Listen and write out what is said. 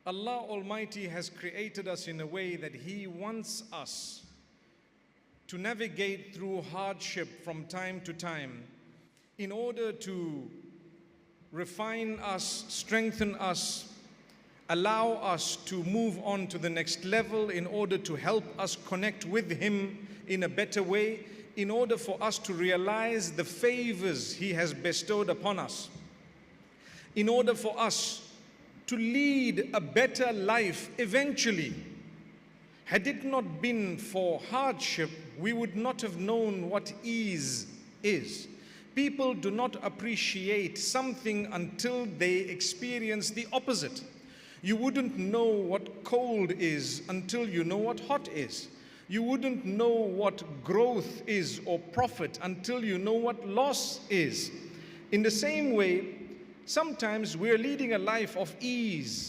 Allah Almighty has created us in a way that He wants us to navigate through hardship from time to time in order to refine us, strengthen us, allow us to move on to the next level, in order to help us connect with Him in a better way, in order for us to realize the favors He has bestowed upon us, in order for us to lead a better life eventually. Had it not been for hardship, we would not have known what ease is. People do not appreciate something until they experience the opposite. You wouldn't know what cold is until you know what hot is. You wouldn't know what growth is or profit until you know what loss is. In the same way, sometimes we're leading a life of ease